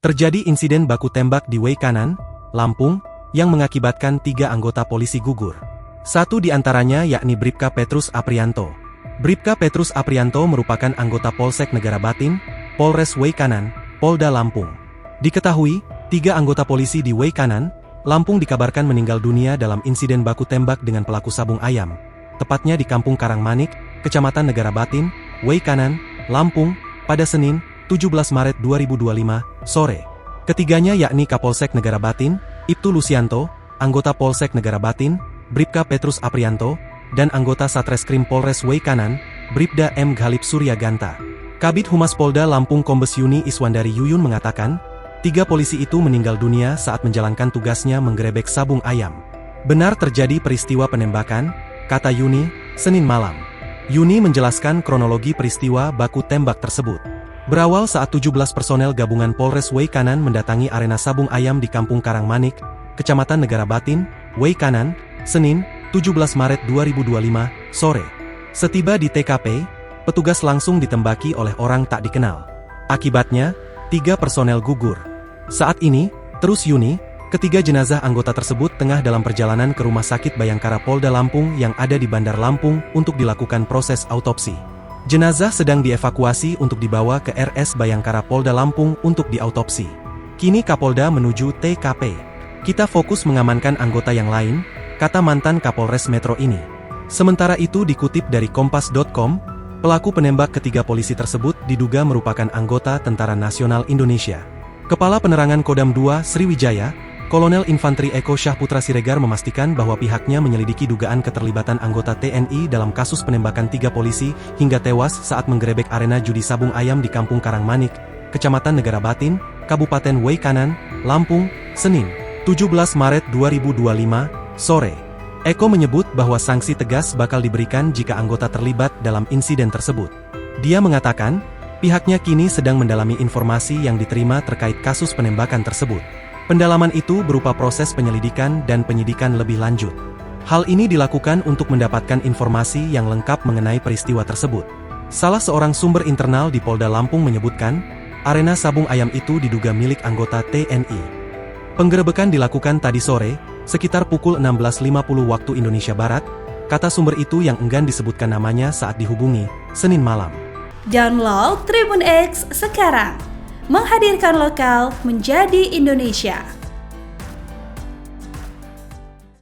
Terjadi insiden baku tembak di Way Kanan, Lampung, yang mengakibatkan 3 anggota polisi gugur. Satu di antaranya yakni Bribka Petrus Aprianto. Bribka Petrus Aprianto merupakan anggota Polsek Negara Batin, Polres Way Kanan, Polda Lampung. Diketahui, 3 anggota polisi di Way Kanan, Lampung dikabarkan meninggal dunia dalam insiden baku tembak dengan pelaku sabung ayam. Tepatnya di Kampung Karangmanik, Kecamatan Negara Batin, Way Kanan, Lampung, pada Senin, 17 Maret 2025, sore. Ketiganya yakni Kapolsek Negara Batin, Ibtu Lusianto, anggota Polsek Negara Batin, Bribka Petrus Aprianto, dan anggota Satreskrim Polres Way Kanan, Bribda M. Ghalib Surya Ganta. Kabid Humas Polda Lampung Kombes Yuni Iswandari Yuyun mengatakan, 3 polisi itu meninggal dunia saat menjalankan tugasnya menggerebek sabung ayam. Benar terjadi peristiwa penembakan, kata Yuni, Senin malam. Yuni menjelaskan kronologi peristiwa baku tembak tersebut. Berawal saat 17 personel gabungan Polres Way Kanan mendatangi arena sabung ayam di Kampung Karangmanik, Kecamatan Negara Batin, Way Kanan, Senin, 17 Maret 2025, sore. Setiba di TKP, petugas langsung ditembaki oleh orang tak dikenal. Akibatnya, 3 personel gugur. Saat ini, terus Yuni, ketiga jenazah anggota tersebut tengah dalam perjalanan ke Rumah Sakit Bayangkara Polda Lampung yang ada di Bandar Lampung untuk dilakukan proses autopsi. Jenazah sedang dievakuasi untuk dibawa ke RS Bayangkara Polda Lampung untuk diautopsi. Kini Kapolda menuju TKP. Kita fokus mengamankan anggota yang lain, kata mantan Kapolres Metro ini. Sementara itu dikutip dari Kompas.com, pelaku penembak ketiga polisi tersebut diduga merupakan anggota Tentara Nasional Indonesia. Kepala Penerangan Kodam II Sriwijaya, Kolonel Infanteri Eko Syahputra Siregar memastikan bahwa pihaknya menyelidiki dugaan keterlibatan anggota TNI dalam kasus penembakan 3 polisi hingga tewas saat menggerebek arena judi sabung ayam di Kampung Karangmanik, Kecamatan Negara Batin, Kabupaten Way Kanan, Lampung, Senin, 17 Maret 2025, sore. Eko menyebut bahwa sanksi tegas bakal diberikan jika anggota terlibat dalam insiden tersebut. Dia mengatakan, pihaknya kini sedang mendalami informasi yang diterima terkait kasus penembakan tersebut. Pendalaman itu berupa proses penyelidikan dan penyidikan lebih lanjut. Hal ini dilakukan untuk mendapatkan informasi yang lengkap mengenai peristiwa tersebut. Salah seorang sumber internal di Polda Lampung menyebutkan, arena sabung ayam itu diduga milik anggota TNI. Penggerebekan dilakukan tadi sore, sekitar pukul 16.50 waktu Indonesia Barat, kata sumber itu yang enggan disebutkan namanya saat dihubungi, Senin malam. Download Tribun X sekarang, menghadirkan lokal menjadi Indonesia.